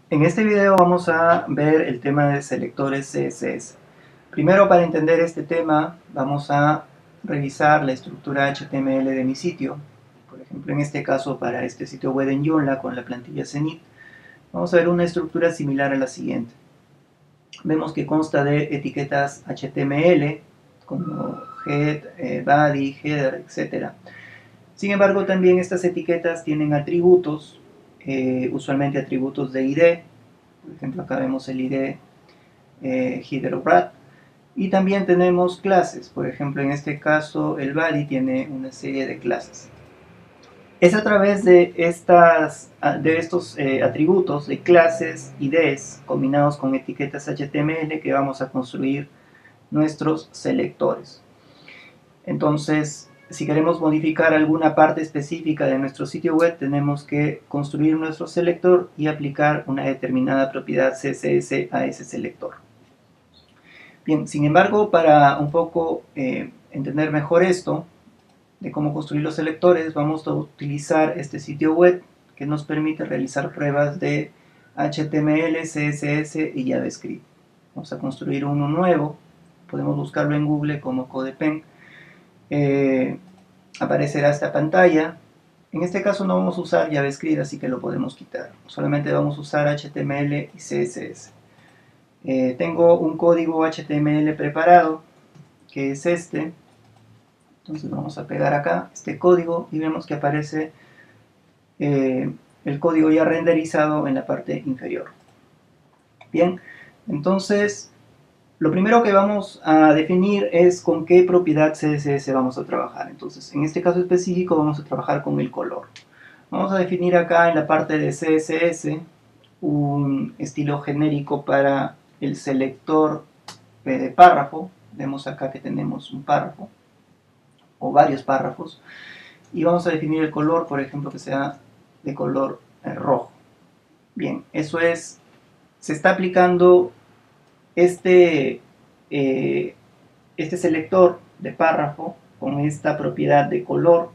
En este video vamos a ver el tema de selectores CSS. Primero, para entender este tema, vamos a revisar la estructura HTML de mi sitio. Por ejemplo, en este caso, para este sitio web en Joomla con la plantilla Zenith, vamos a ver una estructura similar a la siguiente. Vemos que consta de etiquetas HTML, como head, body, header, etc. Sin embargo, también estas etiquetas tienen atributos, usualmente atributos de ID. Por ejemplo, acá vemos el ID header. Y también tenemos clases. Por ejemplo, en este caso, el body tiene una serie de clases. Es a través de estos atributos de clases, IDs, combinados con etiquetas HTML, que vamos a construir nuestros selectores. Entonces, si queremos modificar alguna parte específica de nuestro sitio web, tenemos que construir nuestro selector y aplicar una determinada propiedad CSS a ese selector. Bien, sin embargo, para un poco entender mejor esto, de cómo construir los selectores, vamos a utilizar este sitio web que nos permite realizar pruebas de HTML, CSS y JavaScript. Vamos a construir uno nuevo, podemos buscarlo en Google como CodePen. Aparecerá esta pantalla. En este caso no vamos a usar JavaScript, así que lo podemos quitar. Solamente vamos a usar HTML y CSS. Tengo un código HTML preparado, que es este. Entonces vamos a pegar acá este código y vemos que aparece el código ya renderizado en la parte inferior. Bien, entonces lo primero que vamos a definir es con qué propiedad CSS vamos a trabajar. Entonces, en este caso específico vamos a trabajar con el color. Vamos a definir acá en la parte de CSS un estilo genérico para el selector de párrafo. Vemos acá que tenemos un párrafo o varios párrafos. Y vamos a definir el color, por ejemplo, que sea de color rojo. Bien, eso es, se está aplicando este selector de párrafo con esta propiedad de color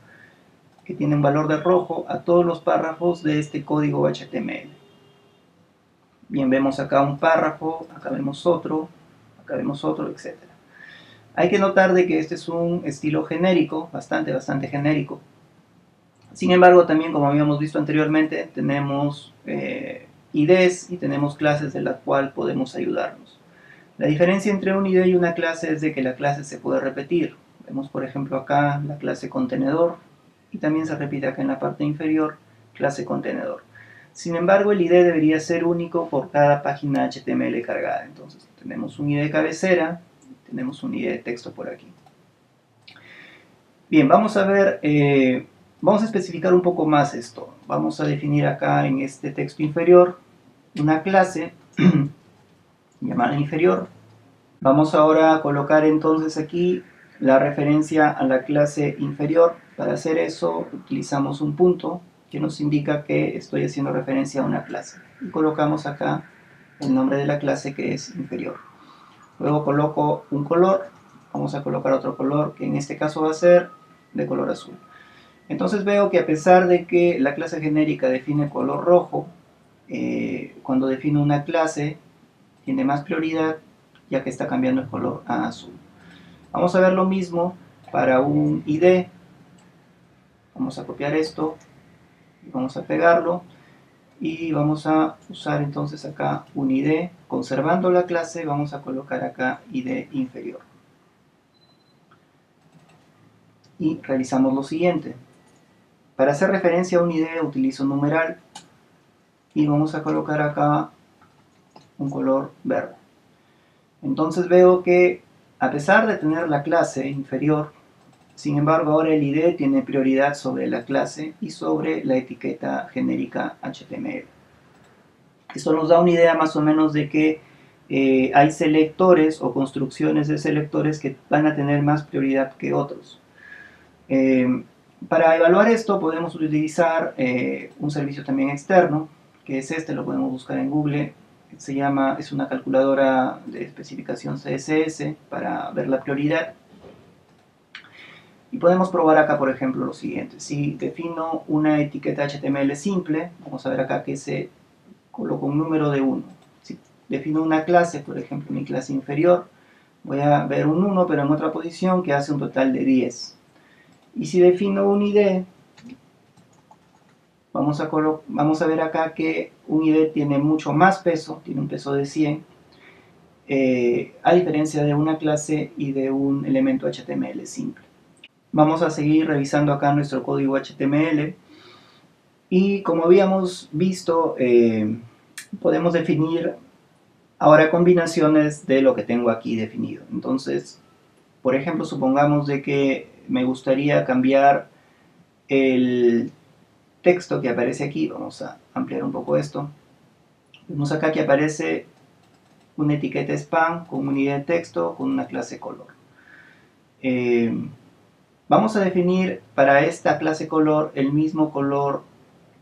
que tiene un valor de rojo a todos los párrafos de este código HTML. Bien, vemos acá un párrafo, acá vemos otro, etc. Hay que notar de que este es un estilo genérico, bastante genérico. Sin embargo, también, como habíamos visto anteriormente, tenemos IDs y tenemos clases de las cuales podemos ayudarnos. La diferencia entre un ID y una clase es de que la clase se puede repetir. Vemos, por ejemplo, acá la clase contenedor y también se repite acá en la parte inferior, clase contenedor. Sin embargo, el ID debería ser único por cada página HTML cargada. Entonces, tenemos un ID de cabecera, tenemos un ID de texto por aquí. Bien, vamos a ver, vamos a especificar un poco más esto. Vamos a definir acá en este texto inferior una clase llamada inferior. Vamos ahora a colocar entonces aquí la referencia a la clase inferior. Para hacer eso utilizamos un punto que nos indica que estoy haciendo referencia a una clase. Y colocamos acá el nombre de la clase, que es inferior. Luego coloco un color. Vamos a colocar otro color, que en este caso va a ser de color azul. Entonces veo que a pesar de que la clase genérica define color rojo, cuando defino una clase tiene más prioridad, ya que está cambiando el color a azul. Vamos a ver lo mismo para un ID. Vamos a copiar esto y vamos a pegarlo y vamos a usar entonces acá un ID. Conservando la clase vamos a colocar acá ID inferior y realizamos lo siguiente. Para hacer referencia a un ID utilizo un numeral y vamos a colocar acá un color verde. Entonces veo que a pesar de tener la clase inferior, sin embargo ahora el ID tiene prioridad sobre la clase y sobre la etiqueta genérica HTML. Esto nos da una idea más o menos de que hay selectores o construcciones de selectores que van a tener más prioridad que otros. Para evaluar esto podemos utilizar un servicio también externo, que es este, lo podemos buscar en Google. Es una calculadora de especificación CSS para ver la prioridad. Y podemos probar acá, por ejemplo, lo siguiente. Si defino una etiqueta HTML simple, vamos a ver acá que se coloco un número de 1. Si defino una clase, por ejemplo mi clase inferior, voy a ver un 1 pero en otra posición que hace un total de 10. Y si defino un ID, vamos a ver acá que un ID tiene mucho más peso, tiene un peso de 100, a diferencia de una clase y de un elemento HTML simple. Vamos a seguir revisando acá nuestro código HTML y como habíamos visto, podemos definir ahora combinaciones de lo que tengo aquí definido. Entonces, por ejemplo, supongamos de que me gustaría cambiar el texto que aparece aquí. Vamos a ampliar un poco esto. Vemos acá que aparece una etiqueta spam con unidad de texto con una clase color. Vamos a definir para esta clase color el mismo color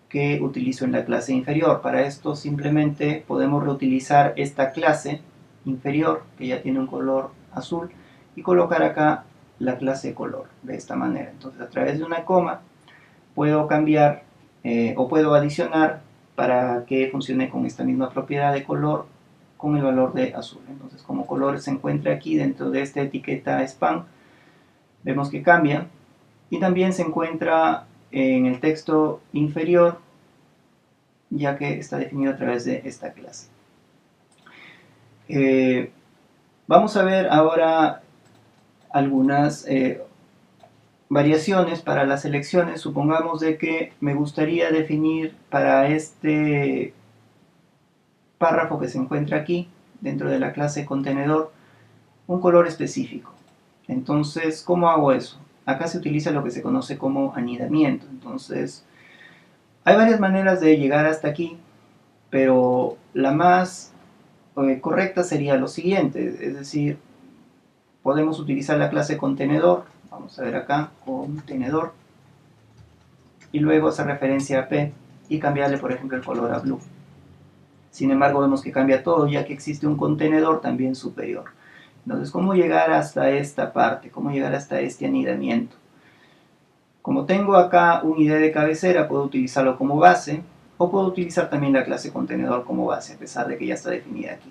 que utilizo en la clase inferior. Para esto simplemente podemos reutilizar esta clase inferior que ya tiene un color azul y colocar acá la clase color de esta manera. Entonces a través de una coma puedo cambiar o puedo adicionar para que funcione con esta misma propiedad de color con el valor de azul. Entonces como color se encuentra aquí dentro de esta etiqueta spam, vemos que cambia y también se encuentra en el texto inferior ya que está definido a través de esta clase. Vamos a ver ahora algunas variaciones para las selecciones. Supongamos de que me gustaría definir para este párrafo que se encuentra aquí dentro de la clase contenedor un color específico. Entonces, ¿cómo hago eso? Acá se utiliza lo que se conoce como anidamiento. Entonces, hay varias maneras de llegar hasta aquí, pero la más correcta sería lo siguiente, es decir, podemos utilizar la clase contenedor, vamos a ver acá, contenedor, y luego hacer referencia a P y cambiarle por ejemplo el color a blue. Sin embargo vemos que cambia todo ya que existe un contenedor también superior. Entonces, ¿cómo llegar hasta esta parte? ¿Cómo llegar hasta este anidamiento? Como tengo acá un ID de cabecera, puedo utilizarlo como base o puedo utilizar también la clase contenedor como base, a pesar de que ya está definida aquí.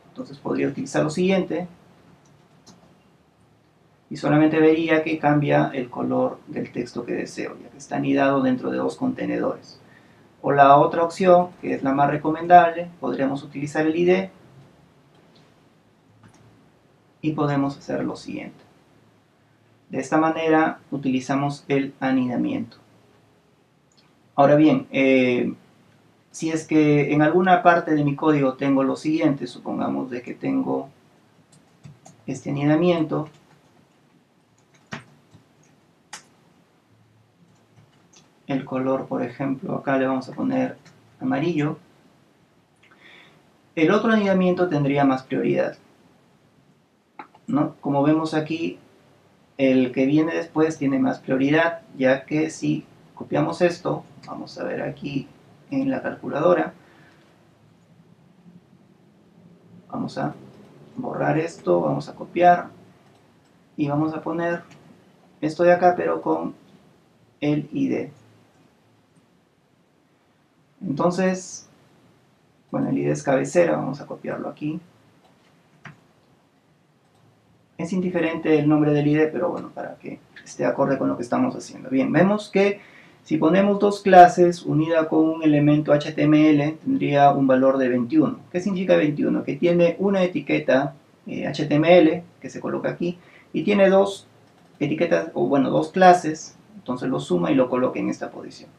Entonces podría utilizar lo siguiente y solamente vería que cambia el color del texto que deseo, ya que está anidado dentro de dos contenedores. O la otra opción, que es la más recomendable, podríamos utilizar el ID y podemos hacer lo siguiente. De esta manera utilizamos el anidamiento. Ahora bien, si es que en alguna parte de mi código tengo lo siguiente, supongamos de que tengo este anidamiento, el color, por ejemplo, acá le vamos a poner amarillo, el otro anidamiento tendría más prioridad, ¿no? Como vemos aquí, el que viene después tiene más prioridad, ya que si copiamos esto, vamos a ver aquí en la calculadora, vamos a borrar esto, vamos a copiar y vamos a poner esto de acá pero con el ID. Entonces, bueno, el ID es cabecera, vamos a copiarlo aquí. Es indiferente el nombre del ID, pero bueno, para que esté acorde con lo que estamos haciendo. Bien, vemos que si ponemos dos clases unida con un elemento HTML, tendría un valor de 21. ¿Qué significa 21? Que tiene una etiqueta HTML, que se coloca aquí, y tiene dos etiquetas, o bueno, dos clases, entonces lo suma y lo coloca en esta posición.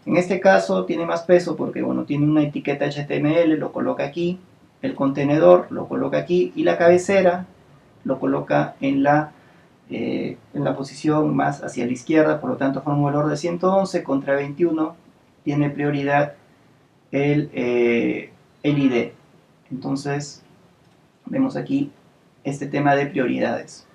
En este caso tiene más peso porque, bueno, tiene una etiqueta HTML, lo coloca aquí, el contenedor lo coloca aquí, y la cabecera lo coloca en la posición más hacia la izquierda, por lo tanto forma un valor de 111 contra 21, tiene prioridad el ID. Entonces vemos aquí este tema de prioridades.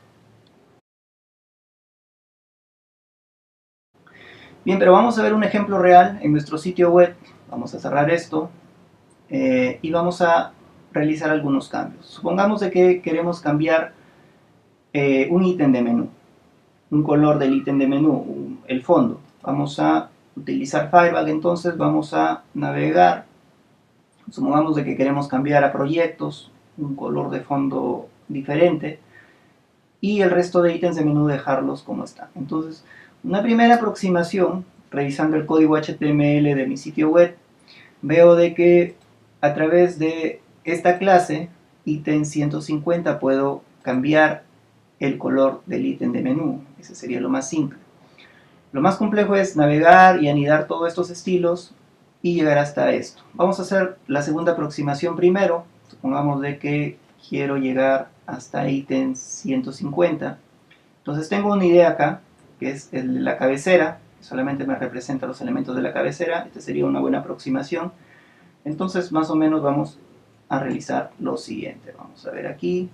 Bien, pero vamos a ver un ejemplo real en nuestro sitio web. Vamos a cerrar esto y vamos a realizar algunos cambios. Supongamos de que queremos cambiar un ítem de menú, un color del ítem de menú, el fondo. Vamos a utilizar Firebug, entonces vamos a navegar Supongamos de que queremos cambiar a proyectos, un color de fondo diferente, y el resto de ítems de menú dejarlos como están. Entonces, una primera aproximación, revisando el código HTML de mi sitio web, veo de que a través de esta clase, ítem 150, puedo cambiar el color del ítem de menú. Ese sería lo más simple. Lo más complejo es navegar y anidar todos estos estilos y llegar hasta esto. Vamos a hacer la segunda aproximación primero. Supongamos de que quiero llegar hasta ítem 150. Entonces tengo una idea acá, que es la cabecera, que solamente me representa los elementos de la cabecera. Esta sería una buena aproximación. Entonces más o menos vamos a realizar lo siguiente. Vamos a ver aquí.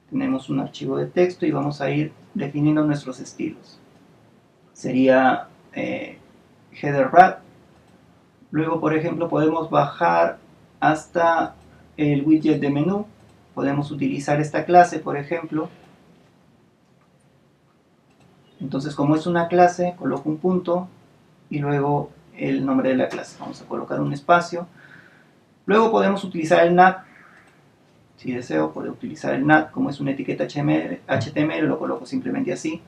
Tenemos un archivo de texto y vamos a ir definiendo nuestros estilos. Sería header wrap. Luego, por ejemplo, podemos bajar hasta el widget de menú. Podemos utilizar esta clase, por ejemplo. Entonces, como es una clase, coloco un punto y luego el nombre de la clase. Vamos a colocar un espacio. Luego podemos utilizar el NAT. Si deseo, puedo utilizar el NAT. Como es una etiqueta HTML, lo coloco simplemente así.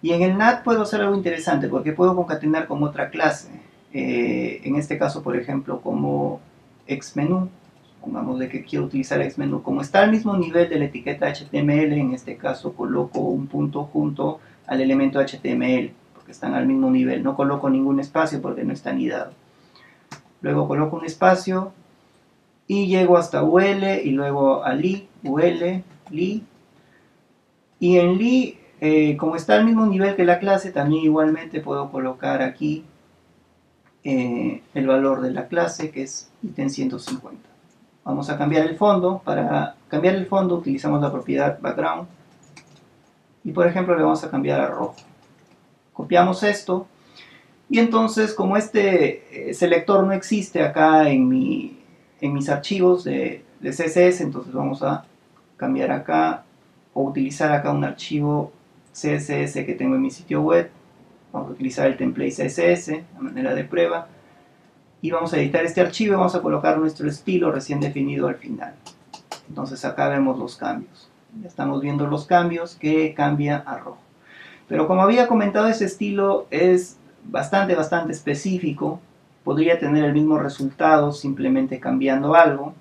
Y en el NAT puedo hacer algo interesante porque puedo concatenar con otra clase. En este caso, por ejemplo, como xMenu. Supongamos de que quiero utilizar xMenu. Como está al mismo nivel de la etiqueta HTML, en este caso coloco un punto junto al elemento HTML, porque están al mismo nivel. No coloco ningún espacio porque no está anidado. Luego coloco un espacio y llego hasta UL y luego a li, UL, li. Y en li, como está al mismo nivel que la clase, también igualmente puedo colocar aquí el valor de la clase, que es ítem 150. Vamos a cambiar el fondo. Para cambiar el fondo utilizamos la propiedad background. Y por ejemplo le vamos a cambiar a rojo. Copiamos esto. Y entonces, como este selector no existe acá en mis archivos de CSS, entonces vamos a cambiar acá o utilizar acá un archivo CSS que tengo en mi sitio web. Vamos a utilizar el template CSS de manera de prueba. Y vamos a editar este archivo y vamos a colocar nuestro estilo recién definido al final. Entonces acá vemos los cambios. Ya estamos viendo los cambios, que cambia a rojo. Pero como había comentado, ese estilo es bastante específico. Podría tener el mismo resultado simplemente cambiando algo.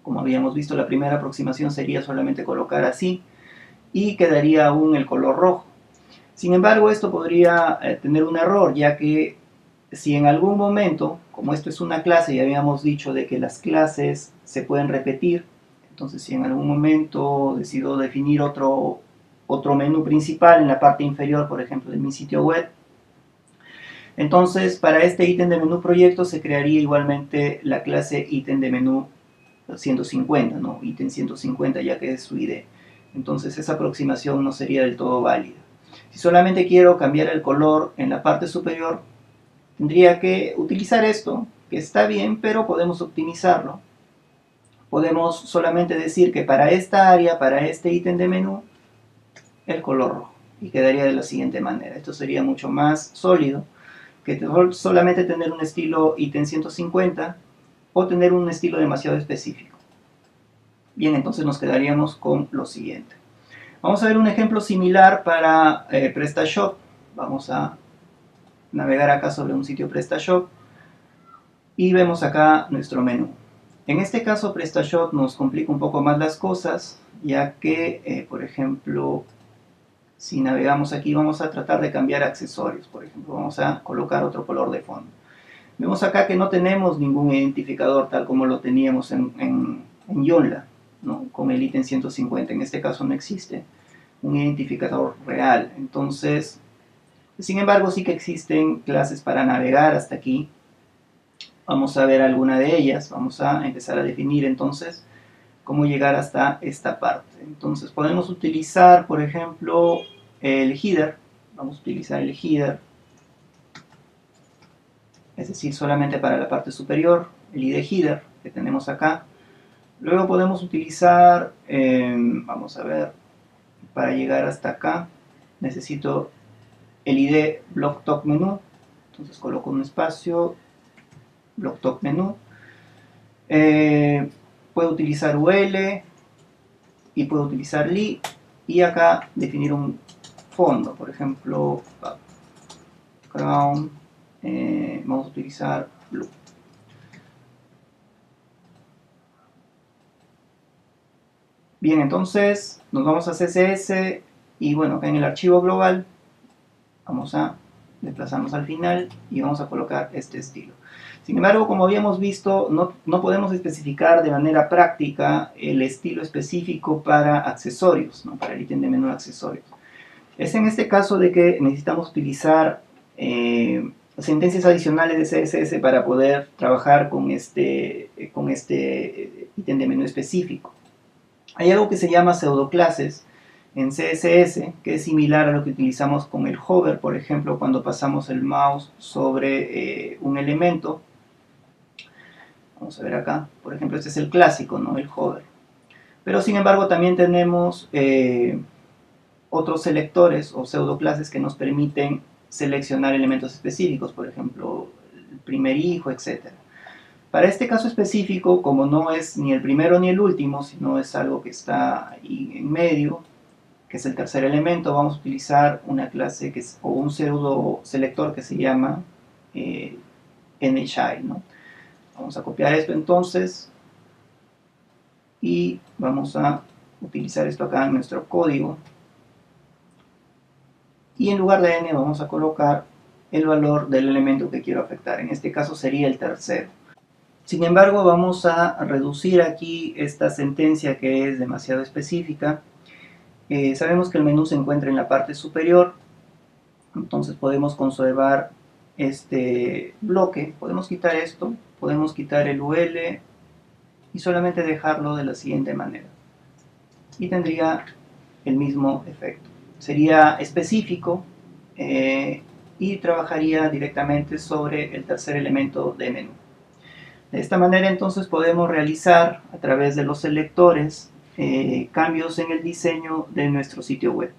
Como habíamos visto, la primera aproximación sería solamente colocar así y quedaría aún el color rojo. Sin embargo, esto podría tener un error, ya que si en algún momento, como esto es una clase y habíamos dicho de que las clases se pueden repetir, entonces si en algún momento decido definir otro menú principal en la parte inferior, por ejemplo, de mi sitio web, entonces para este ítem de menú proyecto se crearía igualmente la clase ítem de menú 150, ¿no? Ítem 150, ya que es su ID. Entonces esa aproximación no sería del todo válida. Si solamente quiero cambiar el color en la parte superior, tendría que utilizar esto, que está bien, pero podemos optimizarlo. Podemos solamente decir que para esta área, para este ítem de menú, el color rojo. Y quedaría de la siguiente manera. Esto sería mucho más sólido que solamente tener un estilo ítem 150 o tener un estilo demasiado específico. Bien, entonces nos quedaríamos con lo siguiente. Vamos a ver un ejemplo similar para PrestaShop. Vamos a navegar acá sobre un sitio PrestaShop y vemos acá nuestro menú. En este caso PrestaShop nos complica un poco más las cosas, ya que, por ejemplo, si navegamos aquí vamos a tratar de cambiar accesorios. Por ejemplo, vamos a colocar otro color de fondo. Vemos acá que no tenemos ningún identificador tal como lo teníamos en Joomla, ¿no? Con el ítem 150. En este caso no existe un identificador real. Entonces, sin embargo, sí que existen clases para navegar hasta aquí. Vamos a ver alguna de ellas. Vamos a empezar a definir entonces cómo llegar hasta esta parte. Entonces podemos utilizar, por ejemplo, el header. Vamos a utilizar el header, es decir, solamente para la parte superior, el ID header que tenemos acá. Luego podemos utilizar, vamos a ver, para llegar hasta acá, necesito el ID block top menú. Entonces coloco un espacio, block top menú. Puedo utilizar UL y puedo utilizar li, y acá definir un fondo, por ejemplo, background, vamos a utilizar blue. Bien, entonces nos vamos a CSS y bueno, acá en el archivo global vamos a desplazarnos al final y vamos a colocar este estilo. Sin embargo, como habíamos visto, no podemos especificar de manera práctica el estilo específico para accesorios, ¿no? Para el ítem de menú de accesorios. Es en este caso de que necesitamos utilizar sentencias adicionales de CSS para poder trabajar con este ítem de menú específico. Hay algo que se llama pseudoclases en CSS, que es similar a lo que utilizamos con el hover, por ejemplo, cuando pasamos el mouse sobre un elemento. Vamos a ver acá, por ejemplo, este es el clásico, ¿no? El hover. Pero sin embargo también tenemos otros selectores o pseudoclases que nos permiten seleccionar elementos específicos, por ejemplo, el primer hijo, etc. Para este caso específico, como no es ni el primero ni el último, sino es algo que está ahí en medio, que es el tercer elemento, vamos a utilizar una clase que es, o un pseudo selector que se llama nchild, ¿no? Vamos a copiar esto entonces y vamos a utilizar esto acá en nuestro código. Y en lugar de n vamos a colocar el valor del elemento que quiero afectar. En este caso sería el tercero. Sin embargo, vamos a reducir aquí esta sentencia que es demasiado específica. Sabemos que el menú se encuentra en la parte superior, entonces podemos conservar este bloque. Podemos quitar esto, podemos quitar el UL y solamente dejarlo de la siguiente manera. Y tendría el mismo efecto. Sería específico y trabajaría directamente sobre el tercer elemento de menú. De esta manera entonces podemos realizar a través de los selectores cambios en el diseño de nuestro sitio web.